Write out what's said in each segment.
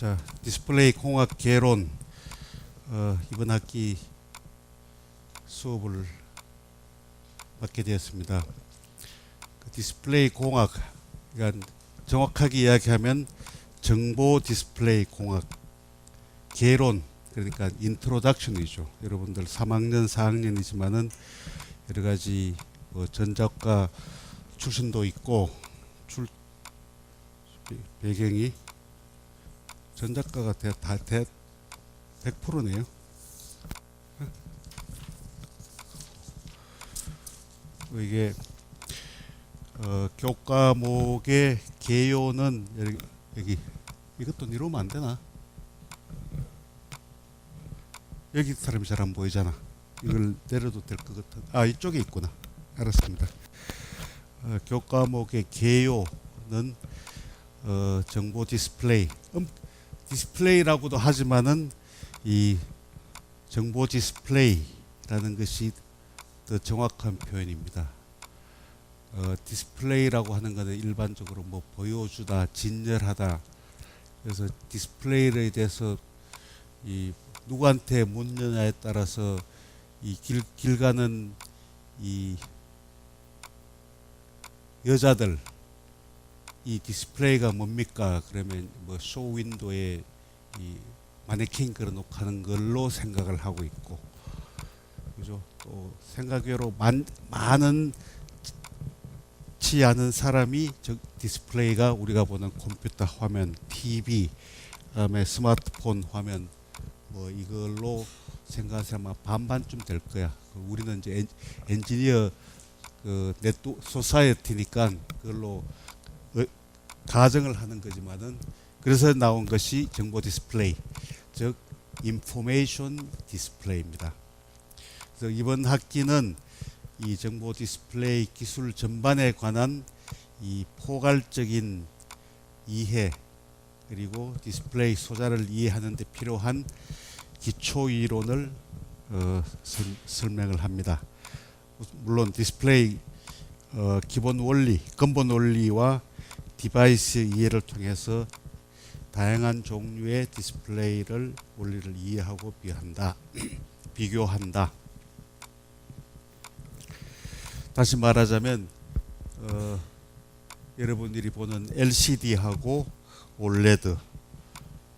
자, 디스플레이 공학 개론 이번 학기 수업을 맡게 되었습니다. 그 디스플레이 공학, 그러니까 정확하게 이야기하면 정보 디스플레이 공학 개론, 그러니까 인트로덕션이죠. 여러분들 3학년 4학년이지만은 여러 가지 전작가 출신도 있고 배경이 전작가가 다 100%네요. 이게 교과목의 개요는 여기 이것도 이러면 안 되나? 여기 사람이 잘 안 보이잖아. 이걸 내려도 될 것 같은. 아, 이쪽에 있구나. 알았습니다. 교과목의 개요는 정보 디스플레이. 디스플레이라고도 하지만은 이 정보 디스플레이라는 것이 더 정확한 표현입니다. 디스플레이라고 하는 것은 일반적으로 뭐 보여주다, 진열하다. 그래서 디스플레이에 대해서 이 누구한테 묻느냐에 따라서 이 길 가는 이 여자들, 이 디스플레이가 뭡니까? 그러면 뭐 쇼윈도에 이 마네킹 걸어놓고 하는 걸로 생각을 하고 있고, 그죠? 또 생각외로 많은 치 않은 사람이 저 디스플레이가 우리가 보는 컴퓨터 화면, TV, 그다음에 스마트폰 화면 뭐 이걸로 생각하는 사람 반반쯤 될 거야. 우리는 이제 엔지니어 네트워크 소사이어티니까 그걸로 가정을 하는 거지만은, 그래서 나온 것이 정보 디스플레이, 즉 인포메이션 디스플레이입니다. 그래서 이번 학기는 이 정보 디스플레이 기술 전반에 관한 이 포괄적인 이해, 그리고 디스플레이 소자를 이해하는 데 필요한 기초 이론을 설명을 합니다. 물론 디스플레이 기본 원리, 근본 원리와 디바이스 이해를 통해서 다양한 종류의 디스플레이를 원리를 이해하고 비교한다. 다시 말하자면 여러분들이 보는 LCD하고 OLED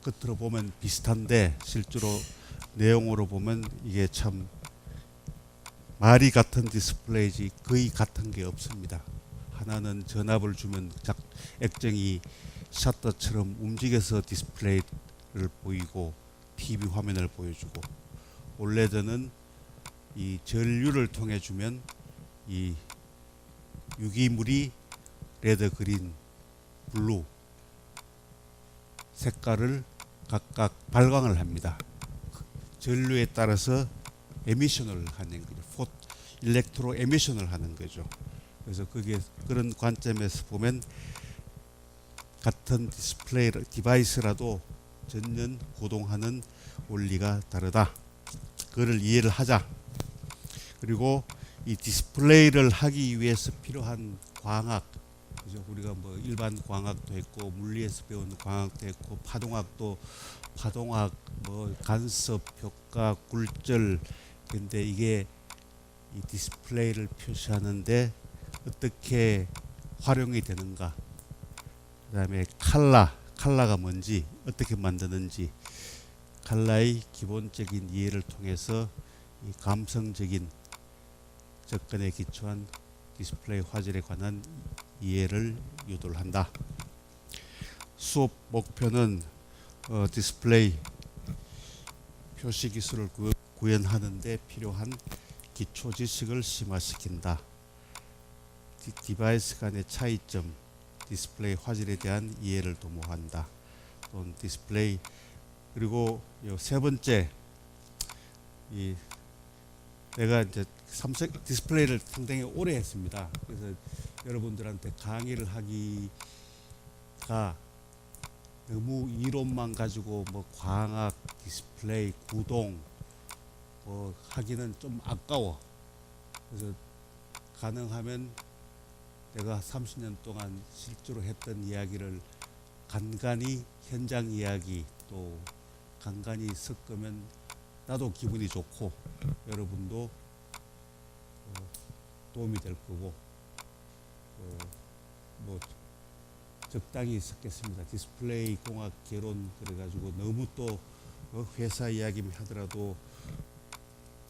겉으로 보면 비슷한데 실제로 내용으로 보면 이게 참 말이 같은 디스플레이지 거의 같은 게 없습니다. 하나는 전압을 주면 액정이 셔터처럼 움직여서 디스플레이를 보이고 TV 화면을 보여주고, OLED는 이 전류를 통해 주면 이 유기물이 레드, 그린, 블루 색깔을 각각 발광을 합니다. 전류에 따라서 에미션을 하는 거죠. 일렉트로 에미션을 하는 거죠. 그래서 그게 그런 관점에서 보면 같은 디스플레이 디바이스라도 전면 고동하는 원리가 다르다. 그거를 이해를 하자. 그리고 이 디스플레이를 하기 위해서 필요한 광학, 그죠? 우리가 뭐 일반 광학도 있고 물리에서 배우는 광학도 있고 파동학, 뭐 간섭, 효과, 굴절. 근데 이게 이 디스플레이를 표시하는데 어떻게 활용이 되는가, 그 다음에 칼라가 뭔지, 어떻게 만드는지, 칼라의 기본적인 이해를 통해서 이 감성적인 접근에 기초한 디스플레이 화질에 관한 이해를 유도를 한다. 수업 목표는 디스플레이 표시 기술을 구현하는 데 필요한 기초 지식을 심화시킨다. 디바이스 간의 차이점, 디스플레이 화질에 대한 이해를 도모한다. 또는 디스플레이, 그리고 세 번째, 내가 이제 삼성 디스플레이를 상당히 오래 했습니다. 그래서 여러분들한테 강의를 하기가 너무 이론만 가지고 뭐 광학, 디스플레이, 구동 하기는 좀 아까워. 그래서 가능하면 내가 30년 동안 실제로 했던 이야기를 간간히 현장 이야기, 또 간간히 섞으면 나도 기분이 좋고 여러분도 도움이 될 거고 뭐 적당히 섞겠습니다. 디스플레이 공학 개론 그래가지고 너무 또 회사 이야기만 하더라도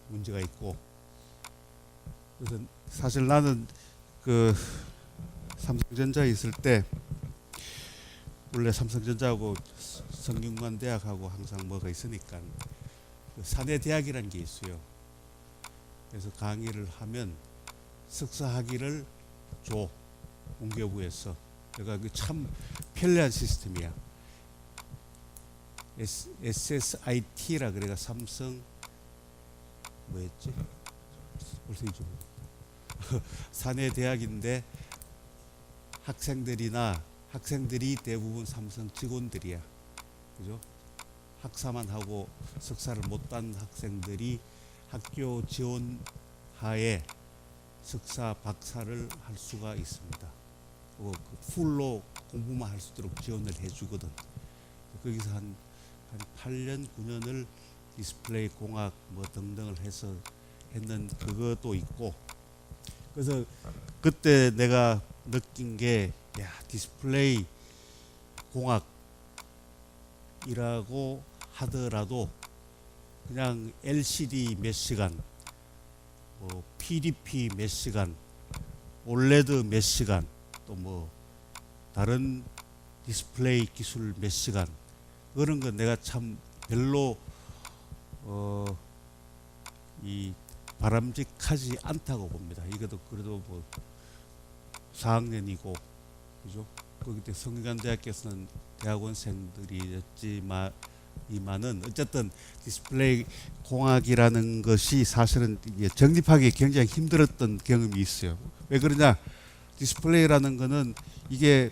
문제가 있고, 그래서 사실 나는 그 삼성전자에 있을 때 원래 삼성전자하고 성균관대학하고 항상 뭐가 있으니까 그 사내 대학이라는 게 있어요. 그래서 강의를 하면 석사 학위를 줘, 문교부에서. 그러니까 그 참 편리한 시스템이야. SSIT라 그래가 삼성 뭐였지? 벌써 잊어버렸다. 사내 대학인데 학생들이 대부분 삼성 직원들이야. 그죠? 학사만 하고 석사를 못 딴 학생들이 학교 지원 하에 석사 박사를 할 수가 있습니다. 그 풀로 공부만 할 수 있도록 지원을 해주거든. 거기서 한 8년 9년을 디스플레이 공학 뭐 등등을 해서 했는 그것도 있고, 그래서 그때 내가 느낀 게, 야, 디스플레이 공학이라고 하더라도 그냥 LCD 몇 시간, 뭐 PDP 몇 시간, 올레드 몇 시간, 또 뭐 다른 디스플레이 기술 몇 시간, 그런 건 내가 참 별로 이 바람직하지 않다고 봅니다. 이것도 그래도 뭐 4학년이고, 그죠? 그때 성균관대학교에서는 대학원생들이었지만 이만은 어쨌든 디스플레이 공학이라는 것이 사실은 정립하기 굉장히 힘들었던 경험이 있어요. 왜 그러냐? 디스플레이라는 거는 이게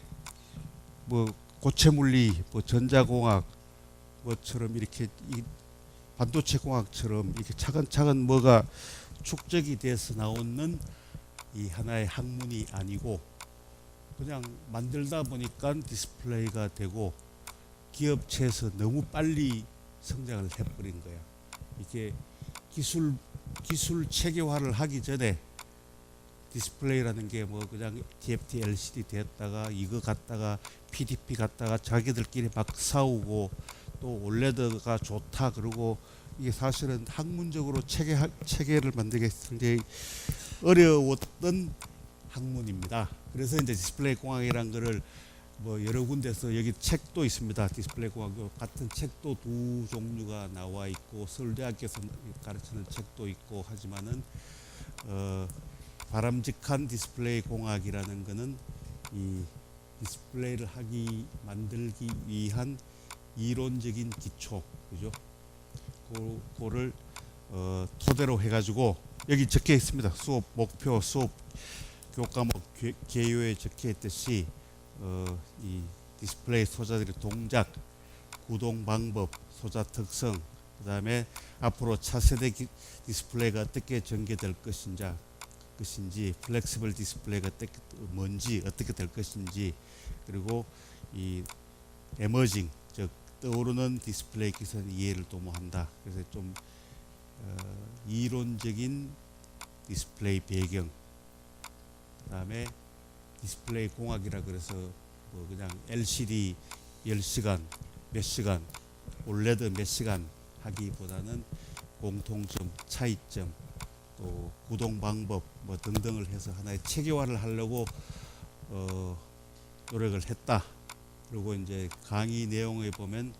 뭐 고체 물리, 뭐 전자공학 뭐처럼 이렇게 이 반도체 공학처럼 이렇게 차근차근 뭐가 축적이 돼서 나오는 이 하나의 학문이 아니고, 그냥 만들다 보니까 디스플레이가 되고 기업체에서 너무 빨리 성장을 해버린 거야. 이게 기술 체계화를 하기 전에 디스플레이라는 게 뭐 그냥 TFT LCD 됐다가 이거 갖다가 PDP 갖다가 자기들끼리 막 싸우고, 또 올레드가 좋다 그러고, 이게 사실은 학문적으로 체계를 만들기 굉장히 어려웠던 학문입니다. 그래서 이제 디스플레이 공학이란 거를 뭐 여러 군데서, 여기 책도 있습니다. 디스플레이 공학 같은 책도 두 종류가 나와 있고, 서울대학교에서 가르치는 책도 있고 하지만은 바람직한 디스플레이 공학이라는 거는 이 디스플레이를 만들기 위한 이론적인 기초, 그죠? 그거를 토대로 해가지고 여기 적혀 있습니다. 수업 목표, 수업 교과목 개요에 적혀 있듯이 이 디스플레이 소자들의 동작, 구동 방법, 소자 특성, 그 다음에 앞으로 차세대 디스플레이가 어떻게 전개될 것인지, 플렉시블 디스플레이가 뭔지, 어떻게 될 것인지, 그리고 이 에머징, 즉 떠오르는 디스플레이 기술 이해를 도모한다. 그래서 좀 이론적인 디스플레이 배경, 그다음에 디스플레이 공학이라 그래서 뭐 그냥 LCD 10시간, 몇 시간, 올레드 몇 시간 하기보다는 공통점, 차이점, 또 구동 방법 뭐 등등을 해서 하나의 체계화를 하려고 노력을 했다. 그리고 이제 강의 내용에 보면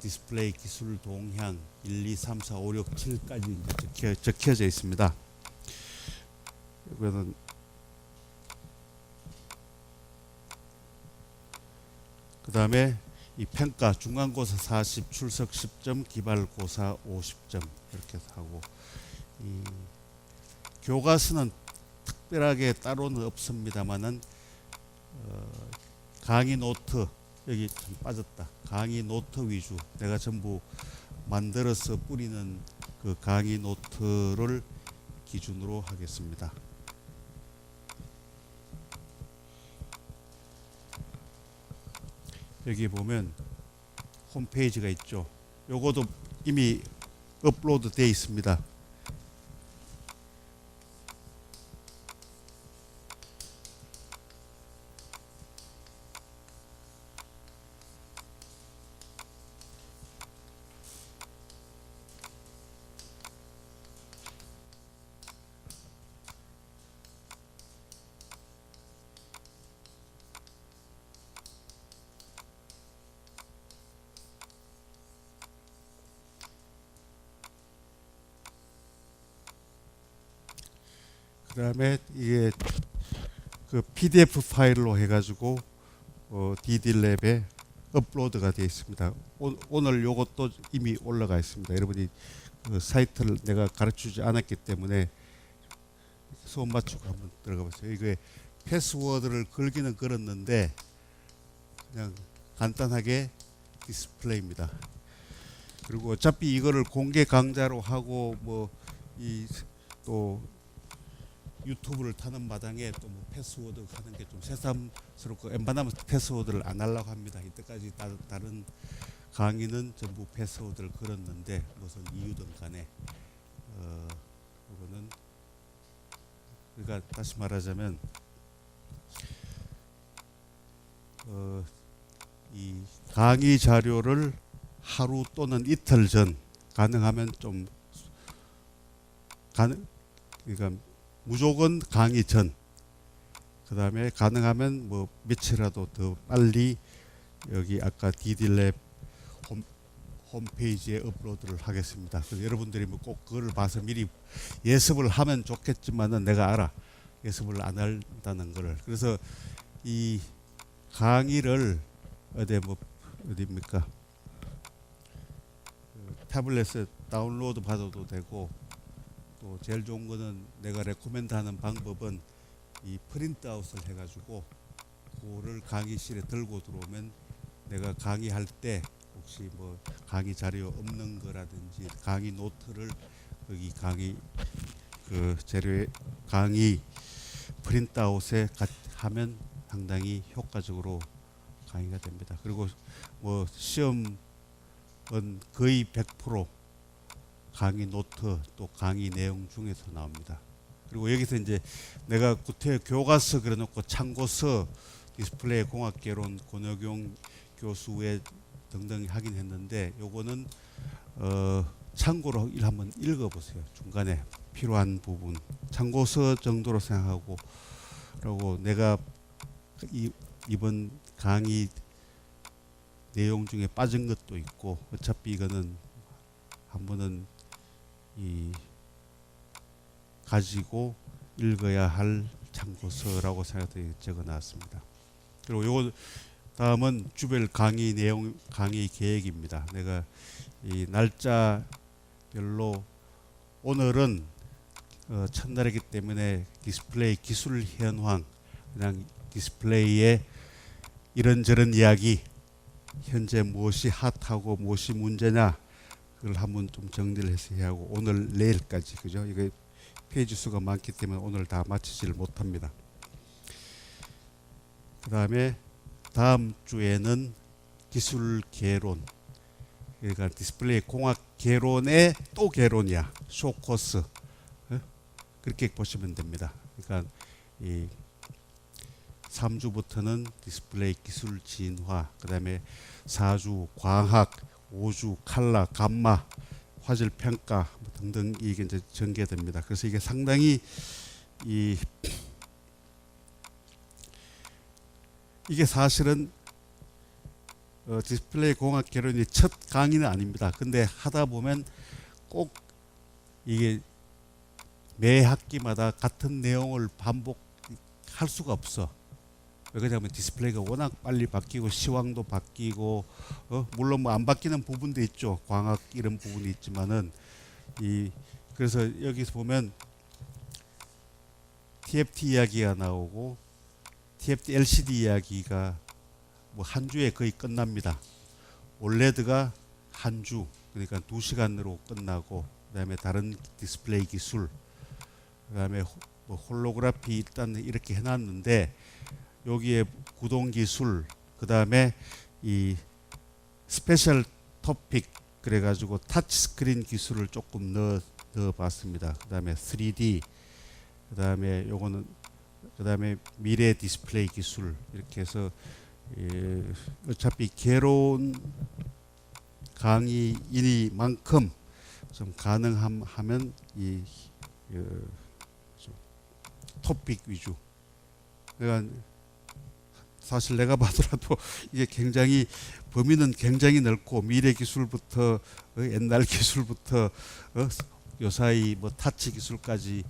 디스플레이 기술 동향 1, 2, 3, 4, 5, 6, 7까지 적혀져 있습니다. 이거는 그 다음에 이 평가 중간고사 40, 출석 10점, 기말고사 50점 이렇게 하고, 이 교과서는 특별하게 따로는 없습니다만은 강의 노트, 여기 좀 빠졌다. 강의 노트 위주, 내가 전부 만들어서 뿌리는 그 강의 노트를 기준으로 하겠습니다. 여기 보면 홈페이지가 있죠. 요거도 이미 업로드 되어 있습니다. 그 다음에 이게 그 PDF 파일로 해가지고 DDLab에 업로드가 되어 있습니다. 오늘 요것도 이미 올라가 있습니다. 여러분이 그 사이트를 내가 가르치지 않았기 때문에 소음 맞추고 한번 들어가 보세요. 이게 패스워드를 걸기는 걸었는데 그냥 간단하게 디스플레이입니다. 그리고 어차피 이거를 공개 강좌로 하고 뭐 이 또 유튜브를 타는 마당에 또 뭐 패스워드 하는 게 좀 새삼스럽고 웬만하면 패스워드를 안 하려고 합니다. 이때까지 다른 강의는 전부 패스워드를 걸었는데 무슨 이유든 간에 이거는 그러니까 다시 말하자면 이 강의 자료를 하루 또는 이틀 전 가능하면 좀 그러니까 무조건 강의 전 그 다음에 가능하면 뭐 며칠이라도 더 빨리 여기 아까 DDLab 홈페이지에 업로드를 하겠습니다. 그래서 여러분들이 뭐 꼭 그걸 봐서 미리 예습을 하면 좋겠지만은 내가 알아. 예습을 안 한다는 거를. 그래서 이 강의를 어디입니까? 태블릿에 다운로드 받아도 되고 또 제일 좋은 거는 내가 레코멘드 하는 방법은 이 프린트아웃을 해가지고 그거를 강의실에 들고 들어오면 내가 강의할 때 혹시 뭐 강의 자료 없는 거라든지 강의 노트를 거기 강의 그 재료에 강의 프린트아웃에 하면 상당히 효과적으로 강의가 됩니다. 그리고 뭐 시험은 거의 100% 강의 노트 또 강의 내용 중에서 나옵니다. 그리고 여기서 이제 내가 구태 교과서 그려놓고 참고서 디스플레이 공학개론 권혁용 교수의 등등 하긴 했는데 요거는 참고로 한번 읽어보세요. 중간에 필요한 부분 참고서 정도로 생각하고 그리고 내가 이번 강의 내용 중에 빠진 것도 있고 어차피 이거는 한 번은 이 가지고 읽어야 할 참고서라고 생각해 적어놨습니다. 그리고 요거 다음은 주별 강의 내용 강의 계획입니다. 내가 이 날짜별로 오늘은 첫날이기 때문에 디스플레이 기술 현황 그냥 디스플레이의 이런저런 이야기 현재 무엇이 핫하고 무엇이 문제냐 그걸 한번 좀 정리를 해서 해야 하고 오늘 내일까지 그죠? 이게 페이지 수가 많기 때문에 오늘 다 마치지를 못합니다. 그 다음에 다음 주에는 기술 개론 그러니까 디스플레이 공학 개론의 또 개론이야 쇼코스 그렇게 보시면 됩니다. 그러니까 이 3주부터는 디스플레이 기술 진화 그 다음에 4주 광학 5주 칼라 감마 화질 평가 등등 이게 이제 전개됩니다. 그래서 이게 상당히 이게 사실은 디스플레이 공학 개론이 첫 강의는 아닙니다. 근데 하다 보면 꼭 이게 매 학기마다 같은 내용을 반복할 수가 없어. 왜 그러냐면 디스플레이가 워낙 빨리 바뀌고 시황도 바뀌고 물론 뭐 안 바뀌는 부분도 있죠. 광학 이런 부분이 있지만은 그래서 여기서 보면 TFT 이야기가 나오고 TFT LCD 이야기가 뭐 한 주에 거의 끝납니다. 올레드가 한 주 그러니까 2시간으로 끝나고 그다음에 다른 디스플레이 기술 그다음에 뭐 홀로그래피 일단 이렇게 해놨는데 여기에 구동 기술 그다음에 이 스페셜 토픽 그래가지고 타치 스크린 기술을 조금 넣어봤습니다. 그다음에 3D, 그다음에 요거는 그다음에 미래 디스플레이 기술 이렇게 해서 어차피 개론 강의이니만큼 좀 가능하면 이 토픽 위주. 그러니까 사실 내가 봐더라도 이게 굉장히 범위는 굉장히 넓고 미래 기술부터 옛날 기술부터 요사이 뭐 타치 기술까지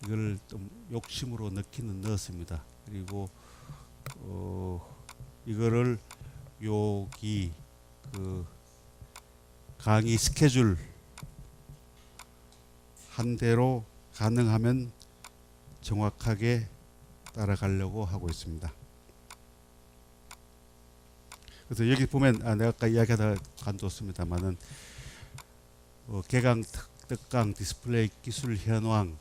이걸 좀 욕심으로 넣었습니다. 그리고 이거를 여기 그 강의 스케줄 한 대로 가능하면 정확하게 따라가려고 하고 있습니다. 그래서 여기 보면 내가 아까 이야기하다 관뒀습니다만은 개강, 특강, 디스플레이 기술 현황,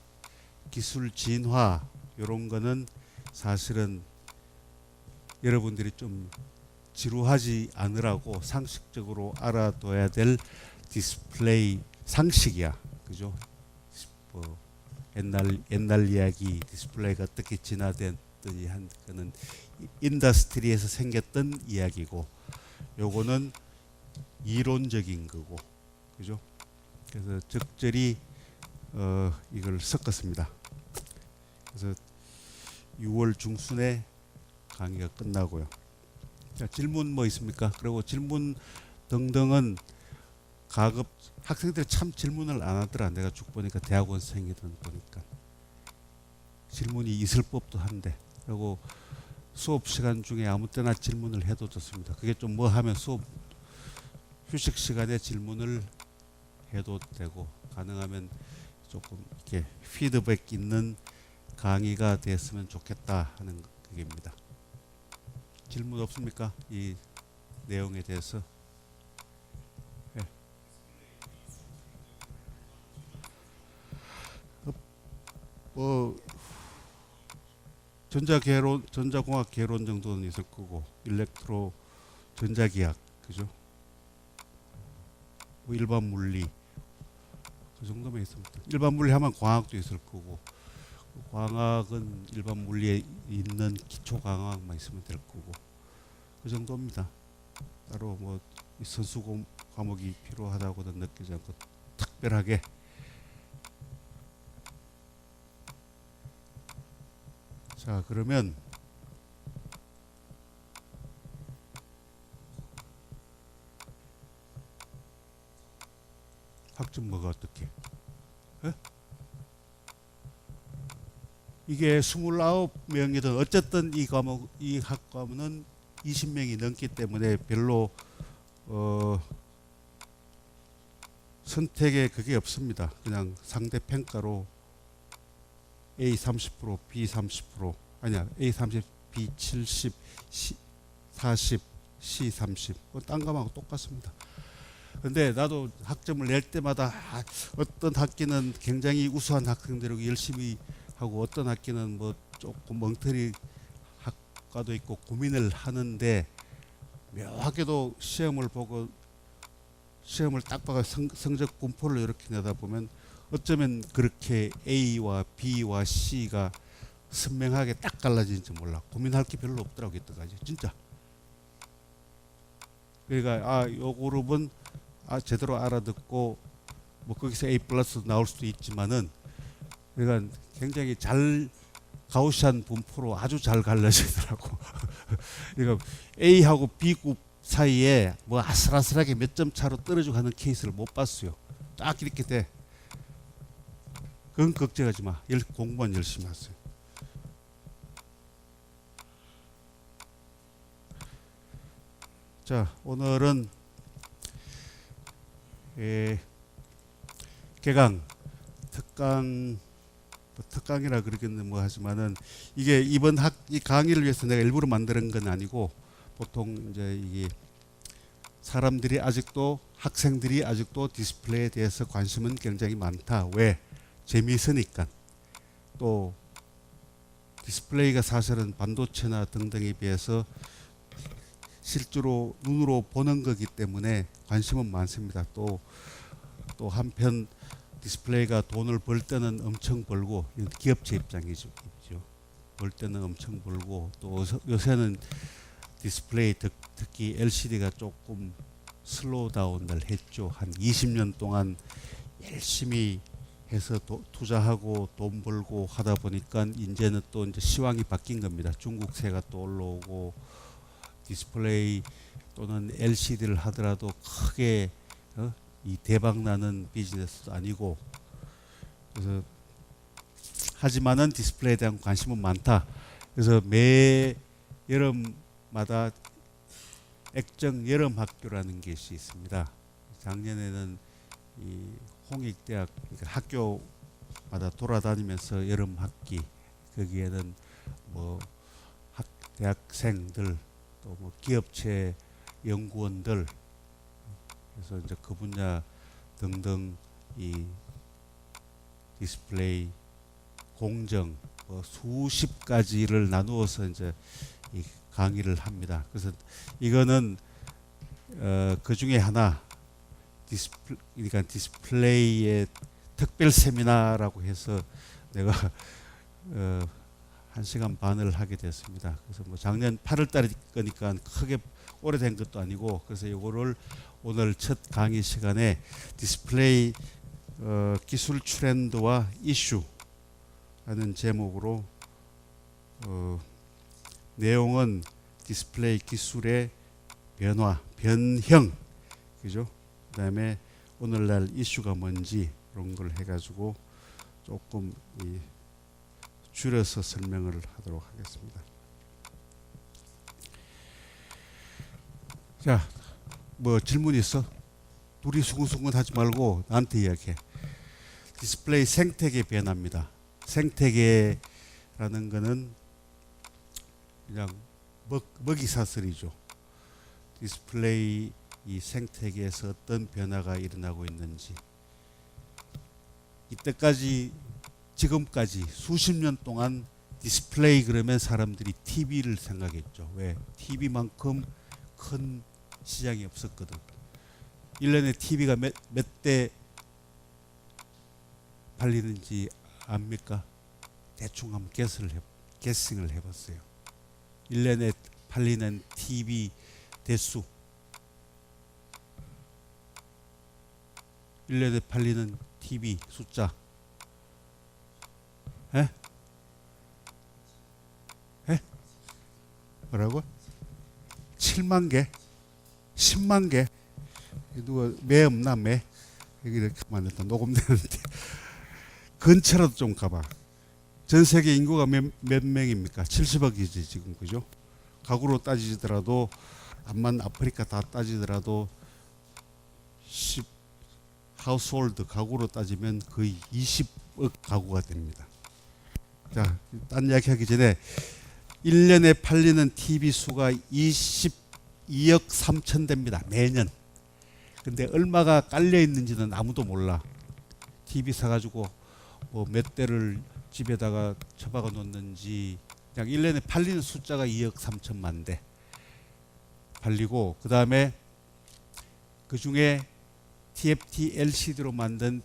기술 진화 이런 거는 사실은 여러분들이 좀 지루하지 않으라고 상식적으로 알아둬야 될 디스플레이 상식이야, 그죠? 뭐 옛날 이야기 디스플레이가 어떻게 진화됐더니 한 거는 인더스트리에서 생겼던 이야기고, 요거는 이론적인 거고, 그죠? 그래서 적절히 이걸 섞었습니다. 그래서 6월 중순에 강의가 끝나고요. 자, 질문 뭐 있습니까? 그리고 질문 등등은 가급 학생들이 참 질문을 안 하더라. 내가 쭉 보니까 대학원생이든 보니까 질문이 있을 법도 한데, 그리고 수업 시간 중에 아무 때나 질문을 해도 좋습니다. 그게 좀 뭐 하면 수업 휴식 시간에 질문을 해도 되고, 가능하면 조금 이렇게 피드백 있는 강의가 됐으면 좋겠다 하는 얘기입니다. 질문 없습니까? 이 내용에 대해서. 네. 전자공학 개론 정도는 있을 거고, 일렉트로 전자기학, 그죠? 뭐 일반 물리 그 정도면 있습니다. 일반 물리 하면 광학도 있을 거고, 광학은 일반 물리에 있는 기초 광학만 있으면 될 거고, 그 정도입니다. 따로 뭐 선수 과목이 필요하다고는 느끼지 않고 특별하게. 자, 그러면 학점뭐가 어떻게? 에? 이게 29명이든 어쨌든 이 학과는 20명이 넘기 때문에 별로 선택에 그게 없습니다. 그냥 상대 평가로 A 30%, B 30%, 아니야 A 30, B 70, C 40, C 30. 딴 거하고 똑같습니다. 근데 나도 학점을 낼 때마다 어떤 학기는 굉장히 우수한 학생들이고 열심히 하고, 어떤 학기는 뭐 조금 멍터리 학과도 있고 고민을 하는데, 묘하게도 시험을 딱 봐가 성적 분포를 이렇게 내다 보면 어쩌면 그렇게 A와 B와 C가 선명하게 딱 갈라지는지 몰라. 고민할 게 별로 없더라고 이때까지 진짜. 그러니까 요 그룹은 제대로 알아듣고 뭐 거기서 A 플러스 나올 수도 있지만은, 그러니까 굉장히 가우시안 분포로 아주 잘 갈라지더라고. 그러니까 A하고 B급 사이에 뭐 아슬아슬하게 몇 점 차로 떨어지고 하는 케이스를 못 봤어요. 딱 이렇게 돼. 그건 걱정하지 마. 공부만 열심히 하세요. 자, 오늘은 개강, 특강이라 그러겠는 뭐 하지만은, 이게 이번 이 강의를 위해서 내가 일부러 만드는 건 아니고, 보통 이제 이게 학생들이 아직도 디스플레이에 대해서 관심은 굉장히 많다. 왜? 재미있으니까. 또 디스플레이가 사실은 반도체나 등등에 비해서 실제로 눈으로 보는 거기 때문에 관심은 많습니다. 또 한편 디스플레이가 돈을 벌 때는 엄청 벌고, 기업체 입장이죠. 벌 때는 엄청 벌고, 또 요새는 디스플레이 특히 LCD가 조금 슬로우 다운을 했죠. 한 20년 동안 열심히 해서 투자하고 돈 벌고 하다 보니까 이제는 또 이제 시황이 바뀐 겁니다. 중국세가 또 올라오고, 디스플레이 또는 LCD를 하더라도 크게 이 대박 나는 비즈니스도 아니고, 그래서 하지만은 디스플레이에 대한 관심은 많다. 그래서 매 여름마다 액정 여름 학교라는 것이 있습니다. 작년에는 이 홍익대학, 그러니까 학교마다 돌아다니면서 여름 학기, 거기에는 뭐 대학생들, 또 뭐 기업체 연구원들, 그래서 이제 그 분야 등등 이 디스플레이 공정 수십 가지를 나누어서 이제 이 강의를 합니다. 그래서 이거는 그 중에 하나, 그러니까 디스플레이의 특별 세미나라고 해서 내가 1시간 반을 하게 됐습니다. 그래서 뭐 작년 8월 달에 거니까 크게 오래된 것도 아니고, 그래서 이거를 오늘 첫 강의 시간에 디스플레이 기술 트렌드와 이슈라는 제목으로 내용은 디스플레이 기술의 변화, 변형, 그죠? 그다음에 오늘날 이슈가 뭔지 그런 걸 해가지고 조금 줄여서 설명을 하도록 하겠습니다. 자, 뭐 질문 있어? 둘이 수근수근 하지 말고 나한테 이야기해. 디스플레이 생태계 변화입니다. 생태계라는 거는 그냥 먹이사슬이죠. 디스플레이 이 생태계에서 어떤 변화가 일어나고 있는지, 이때까지 지금까지 수십 년 동안 디스플레이 그러면 사람들이 TV를 생각했죠. 왜? TV만큼 큰 시장이 없었거든. 1년에 TV가 몇 대 팔리는지 압니까? 대충 한번 게싱을 해봤어요. 1년에 팔리는 TV 대수, 1년에 팔리는 TV 숫자, 에? 뭐라고? 7만 개? 10만 개? 누가 매 없나 매? 여기 이렇게 만났다 녹음되는데 근처라도 좀 가봐. 전 세계 인구가 몇 명입니까? 70억이지 지금, 그죠? 가구로 따지더라도, 암만 아프리카 다 따지더라도 10 하우스홀드 가구로 따지면 거의 20억 가구가 됩니다. 자, 딴 이야기 하기 전에 1년에 팔리는 TV 수가 22억 3천 대입니다. 매년. 근데 얼마가 깔려 있는지는 아무도 몰라. TV 사가지고 뭐 몇 대를 집에다가 처박아 놓는지, 그냥 1년에 팔리는 숫자가 2억 3천만 대 팔리고, 그 다음에 그 중에 TFT LCD로 만든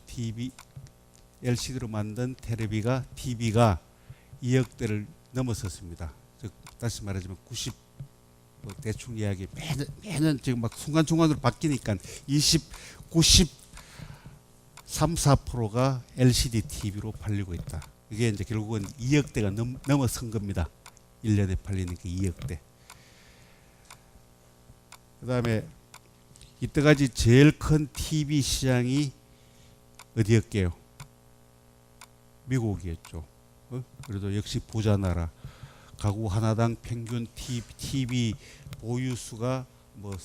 LCD로 만든 TV가 2억 대를 넘어섰습니다. 즉 다시 말하자면 90, 뭐 대충 이야기 매년 지금 막 순간순간으로 바뀌니까 93, 4%가 LCD TV로 팔리고 있다. 이게 이제 결국은 2억 대가 넘어선 겁니다. 1년에 팔리는 게 2억 대. 그다음에 이때까지 제일 큰 TV 시장이 어디였게요? 미국이었죠. 그래도 역시 부자 나라. 가구 하나당 평균 TV 보유 수가 뭐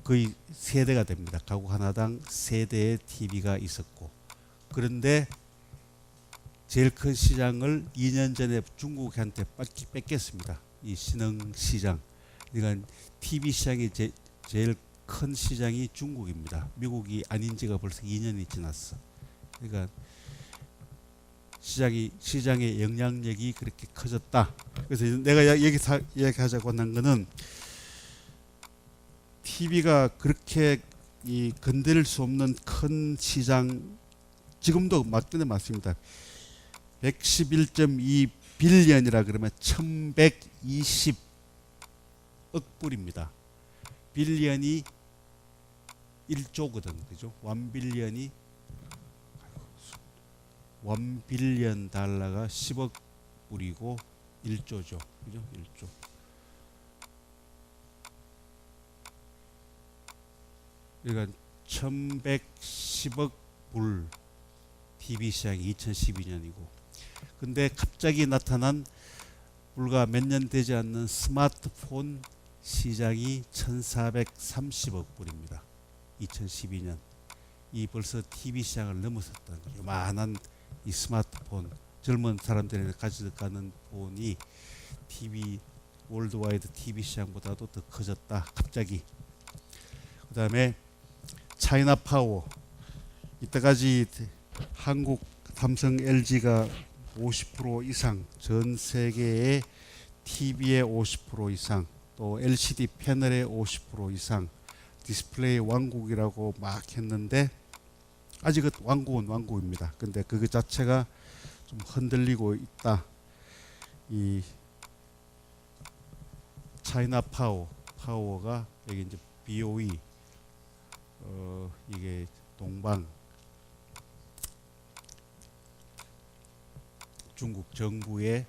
거의 3대가 됩니다. 가구 하나당 3대의 TV가 있었고, 그런데 제일 큰 시장을 2년 전에 중국한테 뺏겼습니다. 이 신흥 시장. 그러니까 TV 시장이 제일 큰 시장이 중국입니다. 미국이 아닌 지가 벌써 2년이 지났어. 그러니까 시장의 영향력이 그렇게 커졌다. 그래서 내가 여기서 이야기하자고 한 거는 TV가 그렇게 이 건드릴 수 없는 큰 시장, 지금도 맞습니다. 111.2 빌리언이라 그러면 1120억 불입니다. 빌리언이 1조거든. 그죠? 1 빌리언이 1 빌리언 달러가 10억 불이고 1조죠. 그죠? 1조. 그러니까 1110억 불 TV 시장이 2012년이고, 근데 갑자기 나타난 불과 몇 년 되지 않는 스마트폰 시장이 1430억 불입니다. 2012년. 이 벌써 TV 시장을 넘어섰다는 거죠. 요만한 이 스마트폰, 젊은 사람들이 가지고 가는 폰이 TV 월드와이드 TV 시장보다도 더 커졌다. 갑자기. 그 다음에 차이나 파워. 이때까지 한국 삼성 LG가 50% 이상, 전 세계의 TV의 50% 이상, 또 LCD 패널의 50% 이상 디스플레이 왕국이라고 막 했는데, 아직은 왕국은 왕국입니다. 근데 그 자체가 좀 흔들리고 있다. 이 차이나 파워가 여기 이제 BOE, 이게 동방, 중국 정부의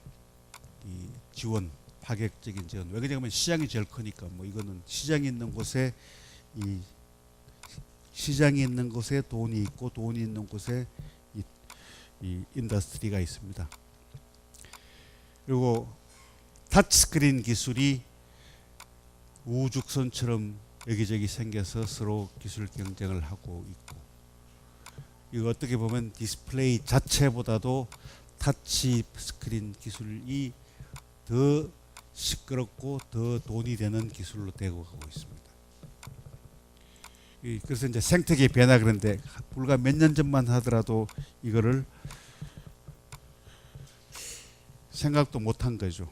이 지원, 파격적인 지원. 왜 그러냐면 시장이 제일 크니까. 뭐 이거는 시장이 있는 곳에 시장이 있는 곳에 돈이 있고, 돈이 있는 곳에 이 인더스트리가 있습니다. 그리고 터치스크린 기술이 우주선처럼 여기저기 생겨서 서로 기술 경쟁을 하고 있고, 이거 어떻게 보면 디스플레이 자체보다도 터치 스크린 기술이 더 시끄럽고 더 돈이 되는 기술로 되고 가고 있습니다. 그래서 이제 생태계 변화, 그런데 불과 몇 년 전만 하더라도 이거를 생각도 못한 거죠.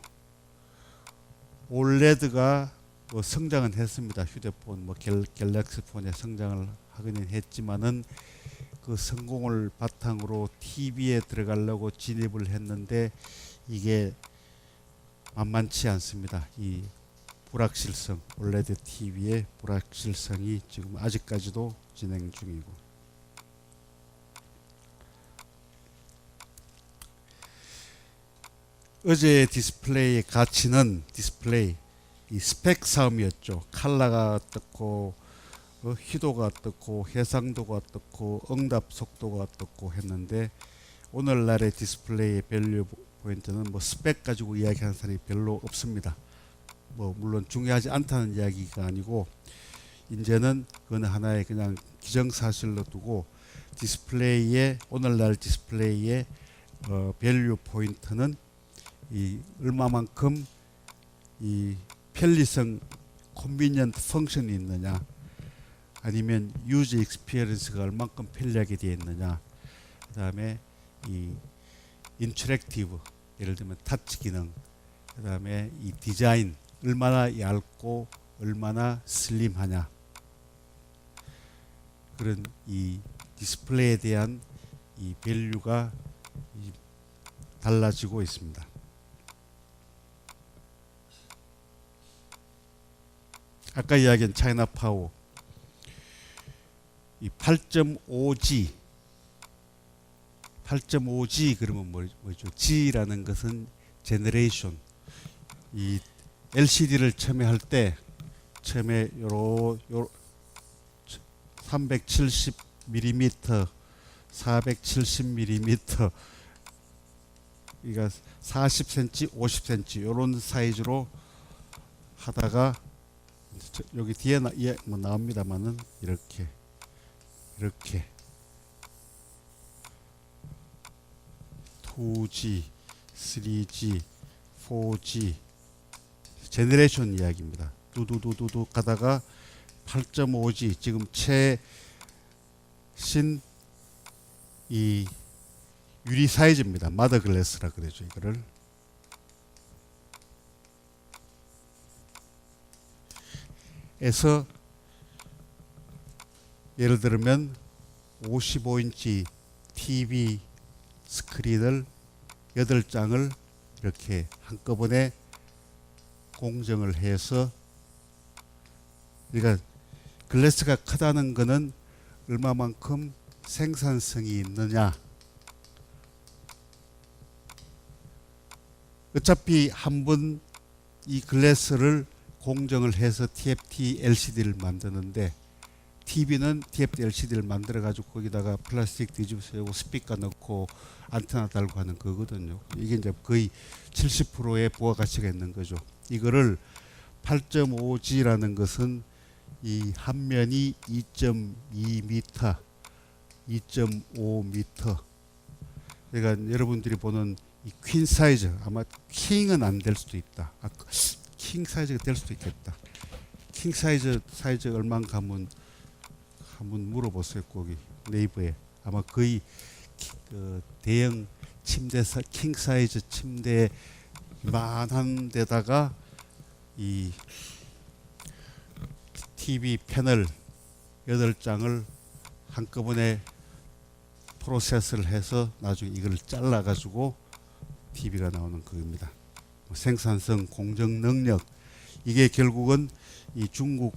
올레드가 뭐 성장은 했습니다. 휴대폰, 뭐 갤럭시 폰에 성장을 하기는 했지만은 그 성공을 바탕으로 TV에 들어가려고 진입을 했는데 이게 만만치 않습니다. 이 불확실성, OLED TV의 불확실성이 지금 아직까지도 진행 중이고, 어제의 디스플레이의 가치는 이 스펙 싸움이었죠. 칼라가 어떻고 희도가 어떻고 해상도가 어떻고 응답 속도가 어떻고 했는데, 오늘날의 디스플레이의 밸류 포인트는 뭐 스펙 가지고 이야기하는 사람이 별로 없습니다. 뭐 물론 중요하지 않다는 이야기가 아니고, 이제는 그건 하나의 그냥 기정사실로 두고 오늘날 디스플레이의 밸류 포인트는 이 얼마만큼 이 편리성, 컨비니언트 펑션이 있느냐, 아니면 유저 익스피리언스가 얼만큼 편리하게 되어 있느냐, 그 다음에 이 인터랙티브, 예를 들면 터치 기능, 그 다음에 이 디자인, 얼마나 얇고 얼마나 슬림하냐, 그런 이 디스플레이에 대한 이 밸류가 달라지고 있습니다. 아까 이야기한 차이나 파워, 이 8.5G 그러면 뭐죠? G라는 것은 제너레이션. 이 LCD를 처음에 할 때 요 370mm, 470mm, 그러니까 40cm, 50cm 이런 사이즈로 하다가 여기 뒤에 뭐 나옵니다만은 이렇게 2G, 3G, 4G 제너레이션 이야기입니다. 두두두두두 가다가 8.5G, 지금 최신 이 유리 사이즈입니다. 마더 글래스라 그러죠. 이거를 에서 예를 들면 55인치 TV 스크린을 8장을 이렇게 한꺼번에 공정을 해서, 그러니까 글래스가 크다는 것은 얼마만큼 생산성이 있느냐. 어차피 한번 이 글래스를 공정을 해서 TFT LCD를 만드는데, TV는 TFT LCD를 만들어 가지고 거기다가 플라스틱 뒤집어 쓰고 스피커 넣고 안테나 달고 하는 거거든요. 이게 이제 거의 70%의 부가가치가 있는 거죠. 이거를 8.5G라는 것은 이 한 면이 2.2m, 2.5m. 그러니까 여러분들이 보는 이 퀸 사이즈, 아마 킹은 안 될 수도 있다. 킹 사이즈가 될 수도 있겠다. 킹 사이즈 얼마인가 한번 물어보세요. 거기 네이버에 아마 거의 대형 침대 킹 사이즈 침대 만한 데다가 이 TV 패널 8장을 한꺼번에 프로세스를 해서 나중에 이걸 잘라 가지고 TV가 나오는 겁니다. 생산성, 공정 능력, 이게 결국은 이 중국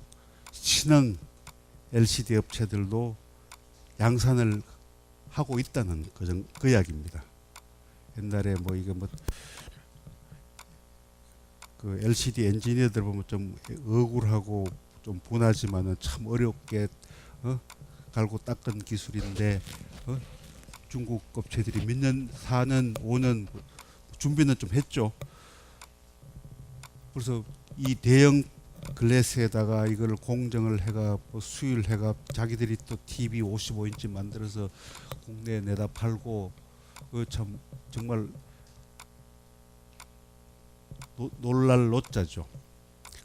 신흥 LCD 업체들도 양산을 하고 있다는 그 이야기입니다. 옛날에 뭐 이게 그 LCD 엔지니어들 보면 좀 억울하고 좀 분하지만은 참 어렵게 갈고 닦은 기술인데 중국 업체들이 몇 년, 4년, 5년 준비는 좀 했죠. 그래서 이 대형 글래스에다가 이걸 공정을 해가 수율 해가 자기들이 또 TV 55인치 만들어서 국내에 내다 팔고, 참 정말 놀랄 노자죠.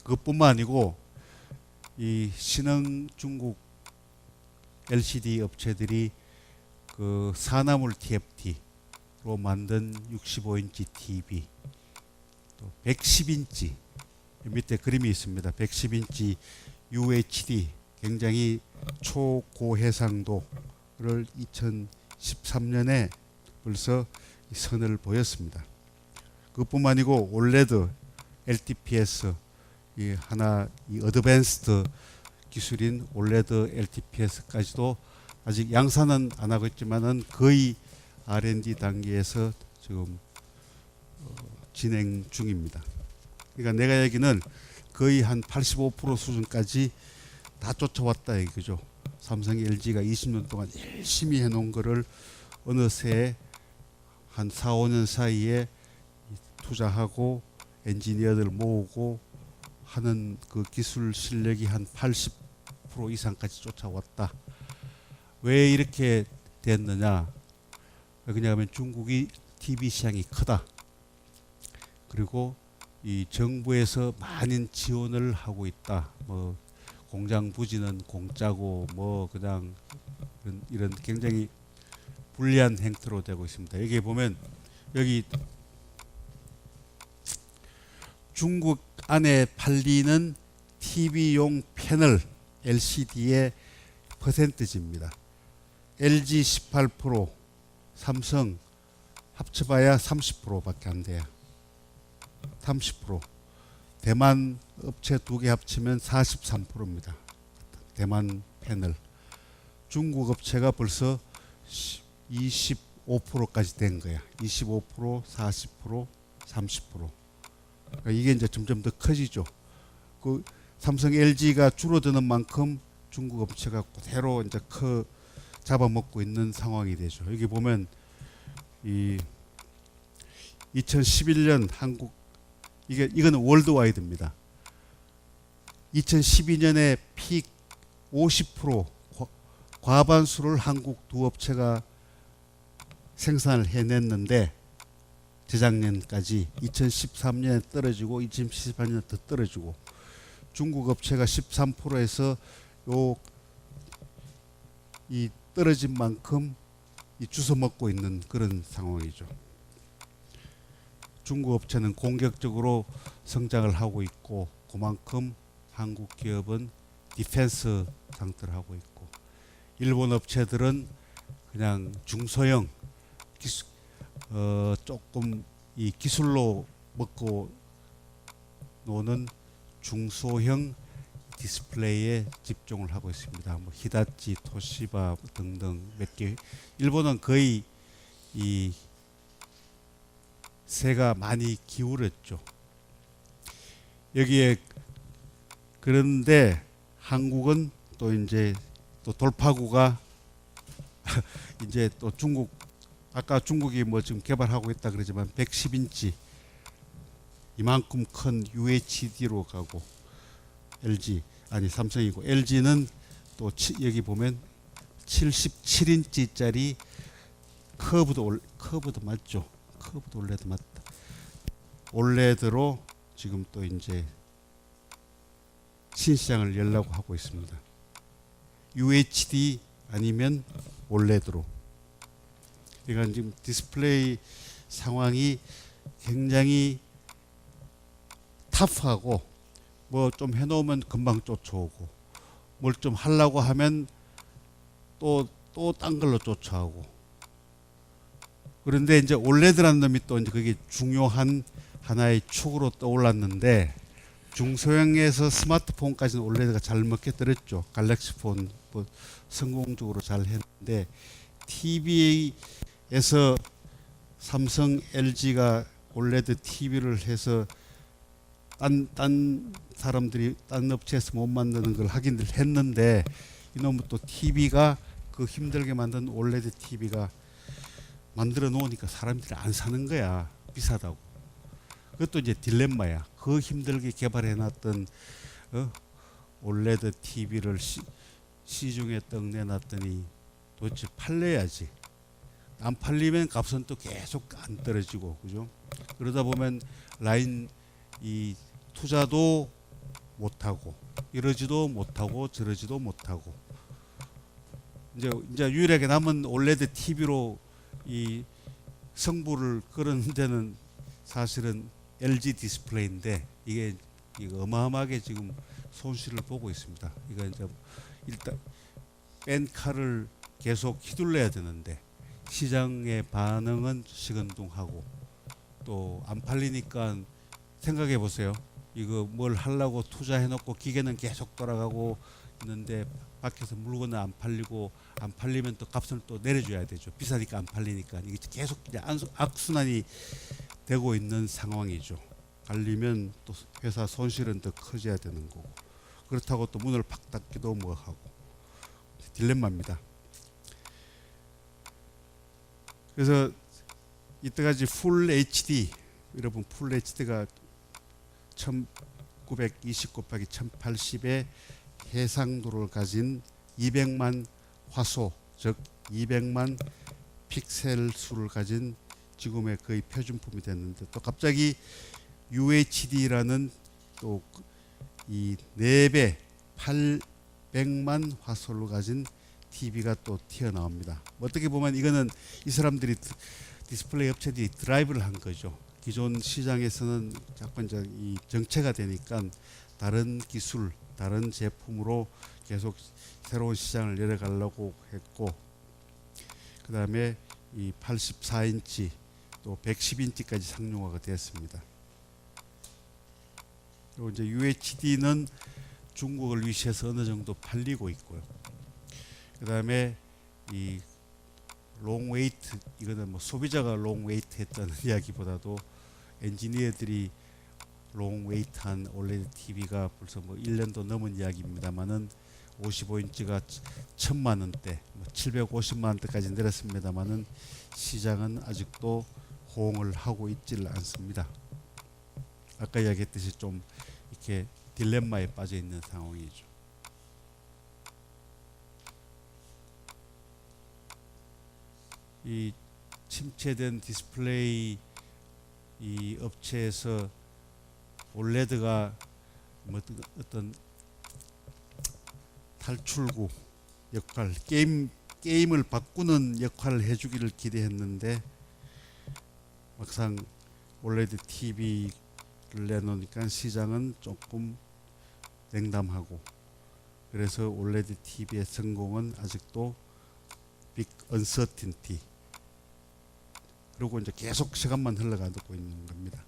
그것뿐만 아니고 이 신흥 중국 LCD 업체들이 그 사나물 TFT로 만든 65인치 TV, 또 110인치 밑에 그림이 있습니다. 110인치 UHD 굉장히 초고해상도를 2013년에 벌써 선을 보였습니다. 그것뿐만 아니고 올레드, LTPS 이 어드밴스드 기술인 올레드 LTPS까지도 아직 양산은 안 하고 있지만은 거의 R&D 단계에서 지금 진행 중입니다. 그러니까 내가 얘기는 거의 한 85% 수준까지 다 쫓아왔다 이거죠. 삼성, LG가 20년 동안 열심히 해놓은 거를 어느새 한 4, 5년 사이에 투자하고 엔지니어들 모으고 하는 그 기술 실력이 한 80% 이상까지 쫓아왔다. 왜 이렇게 됐느냐? 왜냐하면 중국이 TV 시장이 크다. 그리고 이 정부에서 많은 지원을 하고 있다. 뭐 공장 부지는 공짜고 뭐 그냥 이런 굉장히 불리한 행태로 되고 있습니다. 여기 보면 여기 중국 안에 팔리는 TV용 패널 LCD의 퍼센티지입니다. LG 18%, 삼성 합쳐봐야 30%밖에 안 돼요. 30%. 대만 업체 2개 합치면 43%입니다. 대만 패널. 중국 업체가 벌써 25%까지 된 거야. 25%, 40%, 30%. 그러니까 이게 이제 점점 더 커지죠. 그 삼성, LG가 줄어드는 만큼 중국 업체가 그대로 이제 잡아먹고 있는 상황이 되죠. 여기 보면 이 2011년 한국 이거는 월드와이드입니다. 2012년에 픽 50% 과반수를 한국 두 업체가 생산을 해냈는데 재작년까지 2013년에 떨어지고 2018년에 더 떨어지고 중국 업체가 13%에서 이 떨어진 만큼 이 주워 먹고 있는 그런 상황이죠. 중국 업체는 공격적으로 성장을 하고 있고, 그만큼 한국 기업은 디펜스 상태를 하고 있고, 일본 업체들은 그냥 중소형 조금 이 기술로 먹고 노는 중소형 디스플레이에 집중을 하고 있습니다. 뭐 히다치, 토시바 등등 몇 개. 일본은 거의 이 세가 많이 기울었죠. 여기에 그런데 한국은 또 이제 또 돌파구가 이제 또 중국, 아까 중국이 뭐 지금 개발하고 있다 그러지만 110인치 이만큼 큰 UHD로 가고, LG 아니 삼성이고, LG는 또 여기 보면 77인치짜리 커브도 맞죠? 커브도 올레드 맞다. 올레드로 지금 또 이제 신시장을 열려고 하고 있습니다. UHD 아니면 올레드로. 그러니까 지금 디스플레이 상황이 굉장히 타프하고, 뭐 좀 해놓으면 금방 쫓아오고, 뭘 좀 하려고 하면 또 딴 걸로 쫓아오고. 그런데 이제 올레드라는 놈이 또 이제 그게 중요한 하나의 축으로 떠올랐는데, 중소형에서 스마트폰까지는 올레드가 잘 먹혀들었죠. 갈렉시 폰 뭐 성공적으로 잘 했는데, TV에서 삼성, LG가 올레드 TV를 해서 딴 사람들이 딴 업체에서 못 만드는 걸 하긴 했는데, 이놈은 또 TV가 그 힘들게 만든 올레드 TV가 만들어 놓으니까 사람들이 안 사는 거야. 비싸다고. 그것도 이제 딜레마야. 그 힘들게 개발해 놨던 올레드 TV를 시중에 떡 내놨더니 도대체 팔려야지. 안 팔리면 값은 또 계속 안 떨어지고, 그죠? 그러다 보면 라인 이 투자도 못하고, 이러지도 못하고 저러지도 못하고, 이제 유일하게 남은 올레드 TV로 이 성부를 끌은 데는 사실은 LG 디스플레이인데, 이게 어마어마하게 지금 손실을 보고 있습니다. 이거 이제 일단 뺀 칼을 계속 휘둘러야 되는데, 시장의 반응은 시큰둥하고, 또 안 팔리니까 생각해 보세요. 이거 뭘 하려고 투자해놓고 기계는 계속 돌아가고 있는데 밖에서 물건은 안 팔리고, 안 팔리면 또 값을 또 내려줘야 되죠. 비싸니까 안 팔리니까. 이게 계속 악순환이 되고 있는 상황이죠. 팔리면 또 회사 손실은 더 커져야 되는 거고, 그렇다고 또 문을 팍 닫기도 뭐 하고, 딜레마입니다. 그래서 이때까지 풀 HD, 여러분 풀 HD가 1920 곱하기 1080의 해상도를 가진 200만 화소, 즉 200만 픽셀 수를 가진 지금의 거의 표준품이 됐는데, 또 갑자기 UHD라는 또 이 4배 800만 화소를 가진 TV가 또 튀어나옵니다. 어떻게 보면 이거는 이 사람들이, 디스플레이 업체들이 드라이브를 한 거죠. 기존 시장에서는 자꾸 이제 이 정체가 되니까 다른 기술, 다른 제품으로 계속 새로운 시장을 열어가려고 했고, 그 다음에 이 84인치 또 110인치까지 상용화가 되었습니다. 그리고 이제 UHD는 중국을 위시해서 어느 정도 팔리고 있고요. 그 다음에 이 롱웨이트, 이거는 뭐 소비자가 롱웨이트 했다는 이야기보다도 엔지니어들이 롱웨이트한 올레드 TV가 벌써 뭐 1년도 넘은 이야기입니다만은 55인치가 1000만 원대, 뭐 750만 원대까지 내렸습니다만은 시장은 아직도 호응을 하고 있지를 않습니다. 아까 이야기했듯이 좀 이렇게 딜레마에 빠져 있는 상황이죠. 이 침체된 디스플레이 이 업체에서 올레드가 뭐 어떤 탈출구 역할, 게임 게임을 바꾸는 역할을 해주기를 기대했는데 막상 올레드 TV를 내놓으니까 시장은 조금 냉담하고, 그래서 올레드 TV의 성공은 아직도 빅 언서틴티, 그리고 이제 계속 시간만 흘러가고 있는 겁니다.